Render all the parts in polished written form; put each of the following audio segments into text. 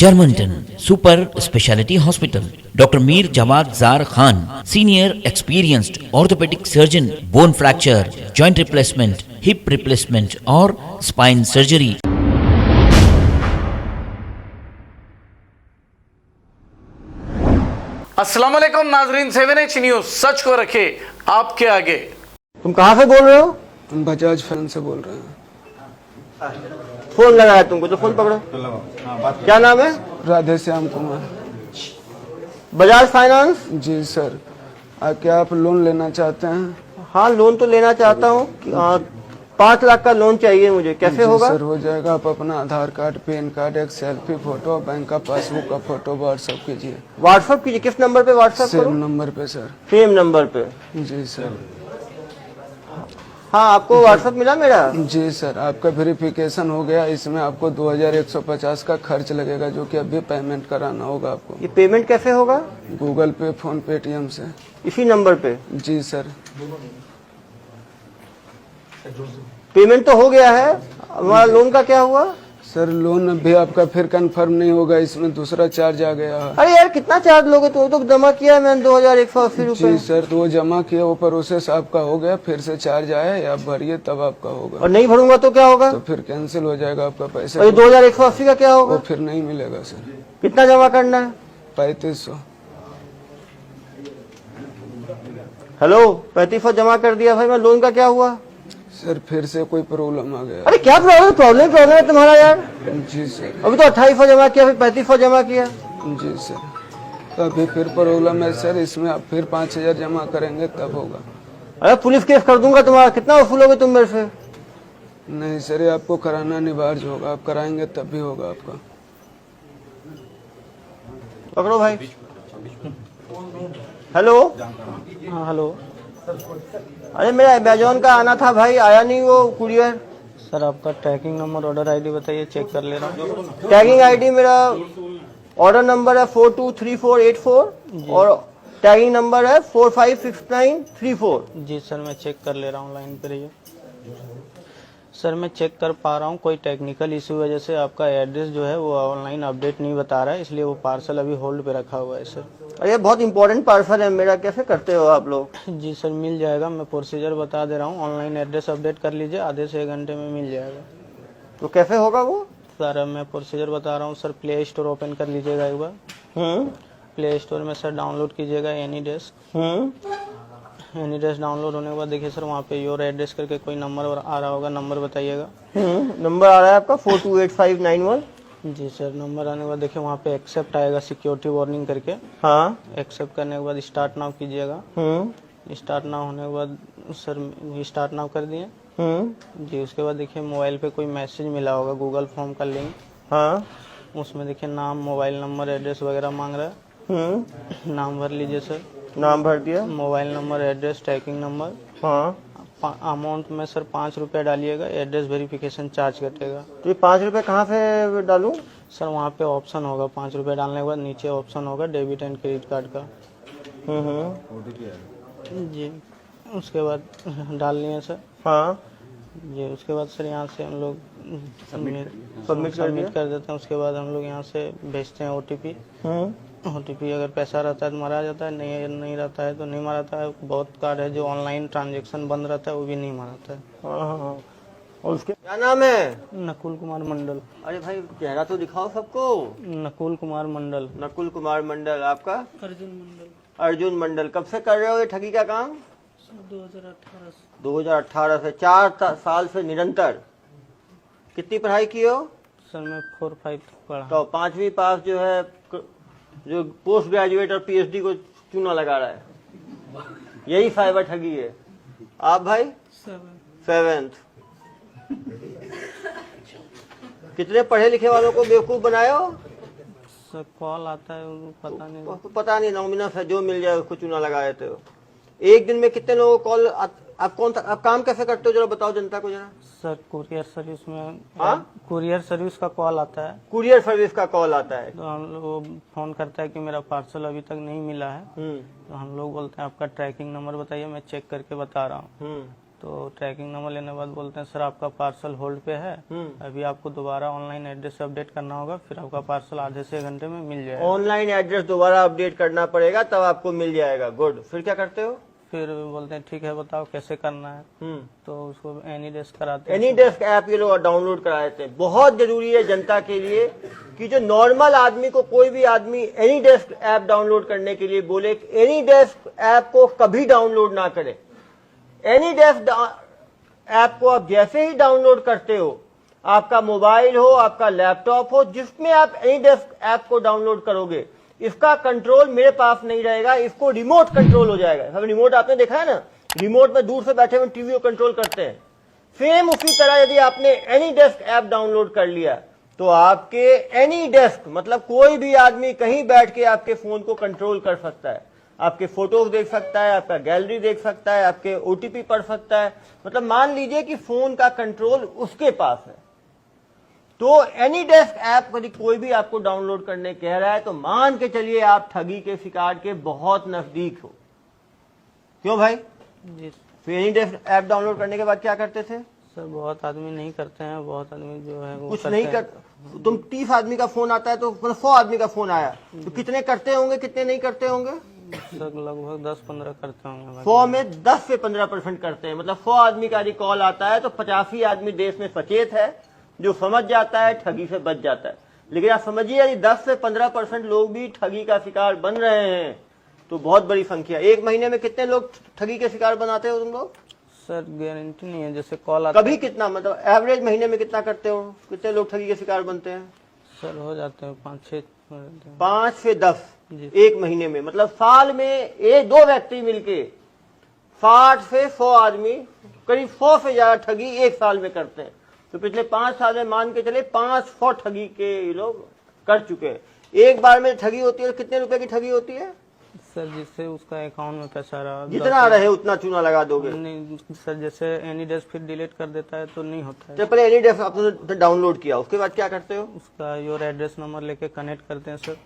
Germantown Super Speciality Hospital. Dr. Mir Jawad Zar Khan, senior experienced orthopedic surgeon, bone fracture, joint replacement, hip replacement और spine surgery. अस्सलाम वालेकुम नाजरीन, 7H news सच को रखे आपके आगे। तुम कहाँ से बोल रहे हो? हम बजाज फाइनेंस से बोल रहे हैं। फोन लगाया तुमको तो फोन पकड़ो। क्या नाम है? राधे श्याम कुमार। बजाज फाइनेंस? जी सर। क्या आप लोन लेना चाहते हैं? हाँ, लोन तो लेना चाहता हूँ। 5 लाख का लोन चाहिए मुझे, कैसे होगा? सर हो जाएगा। आप अपना आधार कार्ड, पैन कार्ड, एक सेल्फी फोटो, बैंक का पासबुक का फोटो व्हाट्सएप कीजिए। व्हाट्सएप कीजिए? किस नंबर पे व्हाट्सएप करूं? सेम नंबर पे सर। सेम नंबर पे? जी सर। हाँ, आपको व्हाट्सएप मिला मेरा? जी सर, आपका वेरिफिकेशन हो गया। इसमें आपको 2150 का खर्च लगेगा, जो कि अभी पेमेंट कराना होगा आपको। ये पेमेंट कैसे होगा? गूगल पे, फोन, पेटीएम से। इसी नंबर पे? जी सर। पेमेंट तो हो गया है, हमारा लोन का क्या हुआ? सर लोन अभी आपका फिर कंफर्म नहीं होगा, इसमें दूसरा चार्ज आ गया है। अरे यार, कितना चार्ज लोगे? तो जमा किया है मैंने 2180 रुपए। जी सर, तो वो जमा किया, वो प्रोसेस आपका हो गया, फिर से चार्ज आया है, आप भरिए तब आपका होगा। और नहीं भरूंगा तो क्या होगा? तो फिर कैंसिल हो जाएगा आपका पैसा। और 2180 का क्या होगा? वो फिर नहीं मिलेगा सर। कितना जमा करना है? 3500। हेलो, 3500 जमा कर दिया भाई। मैं लोन का क्या हुआ? सर फिर से कोई प्रॉब्लम आ गया। अरे क्या प्रॉब्लम है तुम्हारा यार? जी सर। अभी तो 2800 जमा किया, फिर 3500 जमा किया। जी सर, तो अभी फिर प्रॉब्लम है सर, इसमें आप फिर 5000 जमा करेंगे तब होगा। अरे पुलिस केस कर दूंगा तुम्हारा। कितना वसूलोगे तुम मेरे से? नहीं सर, ये आपको कराना अनिवार्य होगा, आप कराएंगे तब भी होगा आपका। पकड़ो भाई। हेलो। हाँ हेलो अरे मेरा अमेजोन का आना था भाई, आया नहीं वो कुरियर। सर, आपका ट्रैकिंग नंबर, ऑर्डर आईडी बताइए, चेक कर ले रहा हूँ। टैगिंग आईडी मेरा ऑर्डर नंबर है 423484 और टैगिंग नंबर है 456934। जी सर, मैं चेक कर ले रहा हूँ, लाइन पे रहिए। सर मैं चेक कर पा रहा हूँ, कोई टेक्निकल इशू वजह से आपका एड्रेस जो है वो ऑनलाइन अपडेट नहीं बता रहा है, इसलिए वो पार्सल अभी होल्ड पे रखा हुआ है सर। अरे बहुत इंपॉर्टेंट पार्सल है मेरा, कैसे करते हो आप लोग? जी सर, मिल जाएगा। मैं प्रोसीजर बता दे रहा हूँ, ऑनलाइन एड्रेस अपडेट कर लीजिए, आधे से 1 घंटे में मिल जाएगा। तो कैसे होगा वो? सर अब मैं प्रोसीजर बता रहा हूँ। सर प्ले स्टोर ओपन कर लीजिएगा एक बार। प्ले स्टोर में सर डाउनलोड कीजिएगा एनीडेस्क। एनीडेस्क डाउनलोड होने के बाद देखिए सर, वहाँ पे योर एड्रेस करके कोई नंबर आ रहा होगा, नंबर बताइएगा। नंबर आ रहा है आपका 428591। जी सर, नंबर आने के बाद देखिए वहाँ पे एक्सेप्ट आएगा, सिक्योरिटी वार्निंग करके। हाँ। एक्सेप्ट करने के बाद स्टार्ट नाउ कीजिएगा। स्टार्ट नाउ होने के बाद सर स्टार्ट नाउ कर दिए। जी, उसके बाद देखिए मोबाइल पे कोई मैसेज मिला होगा, गूगल फॉर्म का लिंक। हाँ। उसमें देखिए नाम, मोबाइल नंबर, एड्रेस वगैरह मांग रहा है। नाम भर लीजिए सर। नाम भर दिया। Mobile number, address, tracking number. हाँ। अमाउंट में सर 5 रुपये डालिएगा, एड्रेस वेरिफिकेशन चार्ज कटेगा। तो ये 5 रुपए कहाँ से डालूं? सर वहाँ पे ऑप्शन होगा, 5 रुपये डालने के बाद नीचे ऑप्शन होगा डेबिट एंड क्रेडिट कार्ड का। जी, उसके बाद डाल लिए सर। हाँ। जी, उसके बाद सर यहाँ से हम लोग सबमिट कर देते हैं। उसके बाद हम लोग यहाँ से भेजते हैं OTP। OTP अगर पैसा रहता है तो मारा जाता है, नहीं रहता है तो नहीं माराता है। बहुत कार्ड है जो ऑनलाइन ट्रांजैक्शन बंद रहता है, वो भी नहीं माराता है। हाँ। और उसके क्या नाम है? नकुल कुमार मंडल। अरे भाई चेहरा तो दिखाओ सबको। नकुल कुमार मंडल। नकुल कुमार मंडल। आपका? अर्जुन मंडल। अर्जुन मंडल। कब से कर रहे हो ये ठगी का काम? 2018 से। 2018 से। 4 साल से निरंतर। कितनी पढ़ाई की हो? सर मैं 4-5 तक पढ़ा। तो 5वीं पास जो है, जो पोस्ट ग्रेजुएट और PhD को चूना लगा रहा है, यही साइबर ठगी है। आप भाई? 7th। कितने पढ़े लिखे वालों को बेवकूफ बनाए हो? सर कॉल आता है, पता नहीं। पता नहीं, नॉमिनस है, जो मिल जाए उसको चूना लगा देते हो। एक दिन में कितने लोगों को कॉल? आप काम कैसे करते हो जरा बताओ जनता को जरा। सर कुरियर सर्विस में। हाँ? कुरियर सर्विस का कॉल आता है। कुरियर सर्विस का कॉल आता है। तो हम लोग फोन करता है कि मेरा पार्सल अभी तक नहीं मिला है। तो हम लोग बोलते हैं आपका ट्रैकिंग नंबर बताइए, मैं चेक करके बता रहा हूँ। तो ट्रैकिंग नंबर लेने के बाद बोलते हैं सर आपका पार्सल होल्ड पे है, अभी आपको दोबारा ऑनलाइन एड्रेस अपडेट करना होगा, फिर आपका पार्सल आधे से 1 घंटे में मिल जाएगा। ऑनलाइन एड्रेस दोबारा अपडेट करना पड़ेगा तब आपको मिल जाएगा। गुड। फिर क्या करते हो? फिर बोलते हैं ठीक है बताओ कैसे करना है, तो उसको एनी डेस्क कराते हैं। एनी डेस्क ऐप ये लोग डाउनलोड करा देते हैं। बहुत जरूरी है जनता के लिए कि जो नॉर्मल आदमी को कोई भी आदमी एनी डेस्क ऐप डाउनलोड करने के लिए बोले, एनी डेस्क ऐप को कभी डाउनलोड ना करें। एनी डेस्क ऐप को आप जैसे ही डाउनलोड करते हो, आपका मोबाइल हो, आपका लैपटॉप हो, जिसमें आप एनी डेस्क ऐप को डाउनलोड करोगे, इसका कंट्रोल मेरे पास नहीं रहेगा, इसको रिमोट कंट्रोल हो जाएगा। अब रिमोट आपने देखा है ना, रिमोट में दूर से बैठे हुए टीवी को कंट्रोल करते हैं। सेम उसी तरह यदि आपने एनी डेस्क ऐप डाउनलोड कर लिया तो आपके एनी डेस्क मतलब कोई भी आदमी कहीं बैठ के आपके फोन को कंट्रोल कर सकता है, आपके फोटोज देख सकता है, आपका गैलरी देख सकता है, आपके ओटीपी पढ़ सकता है। मतलब मान लीजिए कि फोन का कंट्रोल उसके पास है। तो एनी डेस्क ऐप यदि कोई भी आपको डाउनलोड करने कह रहा है तो मान के चलिए आप ठगी के शिकार के बहुत नजदीक हो। क्यों भाई? जी फिर एनी डेस्क ऐप डाउनलोड करने के बाद क्या करते थे? सर बहुत आदमी नहीं करते हैं, बहुत आदमी जो है वो कुछ करते नहीं हैं। कर। तुम 30 आदमी का फोन आता है तो 100 आदमी का फोन आया तो कितने करते होंगे, कितने नहीं करते होंगे? सर लगभग 10-15 करते होंगे। 100 में 10 से 15% करते हैं। मतलब 100 आदमी का यदि कॉल आता है तो 85 आदमी देश में सचेत है, जो समझ जाता है, ठगी से बच जाता है। लेकिन आप समझिए यदि 10 से 15% लोग भी ठगी का शिकार बन रहे हैं तो बहुत बड़ी संख्या। एक महीने में कितने लोग ठगी के शिकार बनाते हो तुम लोग? सर गारंटी नहीं है, जैसे कॉल आता कभी कितना, मतलब एवरेज महीने में कितना करते हो? कितने लोग ठगी के शिकार बनते हैं? सर हो जाते हैं 5-6 5 से 10 जी। एक महीने में। मतलब साल में एक 2 व्यक्ति मिलके 60 से 100 आदमी, करीब 100 से ज्यादा ठगी एक साल में करते हैं। तो पिछले 5 साल में मान के चले 500 ठगी के ये लोग कर चुके हैं। एक बार में ठगी होती है, कितने रुपए की ठगी होती है? सर जिससे उसका अकाउंट में पैसा रहा जितना रहे उतना चूना लगा दोगे। नहीं सर, जैसे एनी डेस्क फिर डिलीट कर देता है तो नहीं होता है। तो पहले एनी डेस्क आपने डाउनलोड किया, उसके बाद क्या करते हो? उसका योर एड्रेस नंबर लेके कनेक्ट करते हैं सर।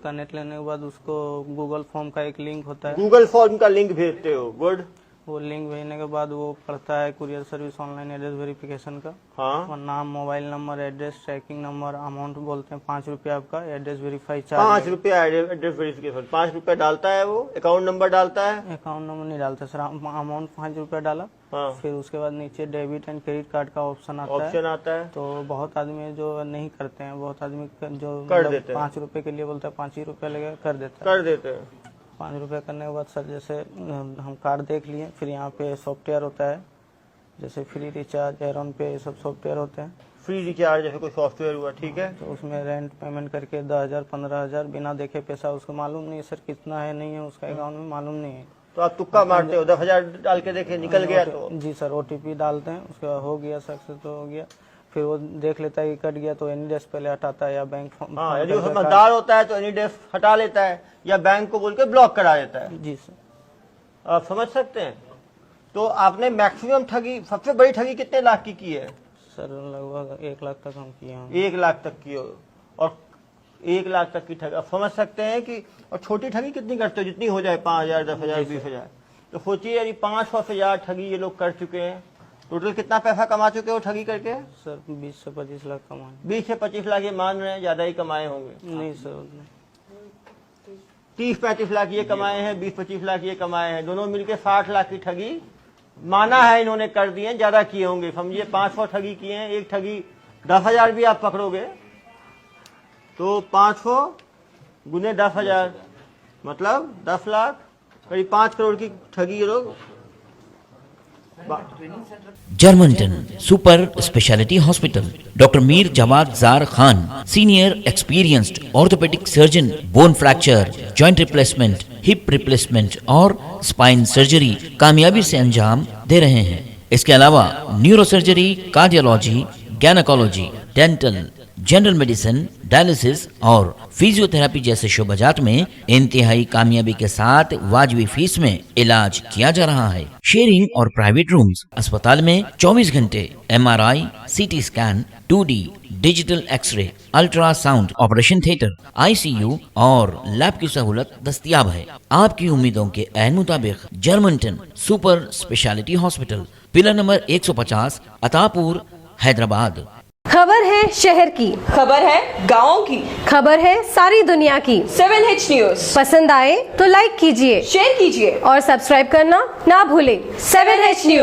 कनेक्ट लेने के बाद उसको गूगल फॉर्म का एक लिंक होता है, गूगल फॉर्म का लिंक भेजते हो। गुड। वो लिंक भेजने के बाद वो पढ़ता है courier service online address verification का। हाँ, और नाम, mobile number, address, tracking number, amount बोलते हैं 5 रुपये आपका एड्रेस वेरीफाई चार्ज। 5 रुपया एड्रेस वेरिफिकेशन, 5 रुपया डालता है वो, अकाउंट नंबर डालता है। अकाउंट नंबर नहीं डालता सर, अमाउंट 5 रुपया डाला। हाँ, फिर उसके बाद नीचे डेबिट एंड क्रेडिट कार्ड का ऑप्शन आता है। ऑप्शन आता है। तो बहुत आदमी जो नहीं करते हैं, बहुत आदमी जो कर देते हैं। 5 रुपए के लिए बोलता है 5 ही रुपया लगेगा, कर देता है। कर देते हैं। 5 रुपये करने के बाद सर जैसे हम कार्ड देख लिए, फिर यहाँ पे सॉफ्टवेयर होता है, जैसे फ्री रिचार्ज, एयरॉन पे, ये सब सॉफ्टवेयर होते हैं। फ्री रिचार्ज जैसे कोई सॉफ्टवेयर हुआ, ठीक है। तो उसमें रेंट पेमेंट करके 10,000 15,000 बिना देखे पैसा, उसको मालूम नहीं है सर कितना है नहीं है, उसका अकाउंट में मालूम नहीं है। तो आप तुक्का मारते हो, 10,000 डाल के देखे निकल गया तो? जी सर, OTP डालते हैं, उसके बाद हो गया सक्सेस तो हो गया। फिर वो देख लेता है कि कट गया तो एनी डेस्क पहले हटाता है या बैंक हाँ, यदि वो समझदार होता है तो एनी डेस्क हटा लेता है या बैंक को बोल के ब्लॉक करा देता है। जी सर। आप समझ सकते हैं। तो आपने मैक्सिमम ठगी, सबसे बड़ी ठगी कितने लाख की है? सर लगभग 1 लाख तक हम किए हैं। 1 लाख तक की हो, और 1 लाख तक की ठगी आप समझ सकते हैं कि। और छोटी ठगी कितनी करते हो? जितनी हो जाए, 5,000, 10,000, 20,000। तो सोचिए यदि 500 से ज्यादा ठगी ये लोग कर चुके हैं, टोटल कितना पैसा कमा चुके हो ठगी करके? सर 20 से 25 लाख कमाए। 20 से 25 लाख ये मान रहे हैं, ज्यादा ही कमाए होंगे। नहीं सर, 30-35 लाख ये कमाए हैं, 20-25 लाख ये कमाए हैं, दोनों मिलके 60 लाख की ठगी माना है इन्होंने कर दी है। ज्यादा किए होंगे, समझिए 500 ठगी किए हैं। एक ठगी 10,000 भी आप पकड़ोगे तो 500 गुने 10,000 मतलब 10 लाख, करीब 5 करोड़ की ठगी ये लोग। जर्मनटन super speciality hospital, doctor Mir Jamat Jar Khan, senior experienced orthopaedic surgeon, bone fracture, joint replacement, hip replacement और स्पाइन सर्जरी कामयाबी से अंजाम दे रहे हैं। इसके अलावा neurosurgery, cardiology, gynaecology, dental, general medicine, dialysis और फिजियोथेरेपी जैसे शोबाजात में इंतहाई कामयाबी के साथ वाजबी फीस में इलाज किया जा रहा है। शेयरिंग और प्राइवेट रूम्स, अस्पताल में 24 घंटे MRI, CT scan, 2D digital x ray, ultrasound, operation theatre, ICU और लैब की सहूलत दस्तयाब है। आपकी उम्मीदों के ऐन मुताबिक Germanten super speciality hospital, pillar number 150, Attapur, Hyderabad. खबर है शहर की, खबर है गाँव की, खबर है सारी दुनिया की। 7H न्यूज पसंद आए तो लाइक कीजिए, शेयर कीजिए और सब्सक्राइब करना ना भूलें। 7H news.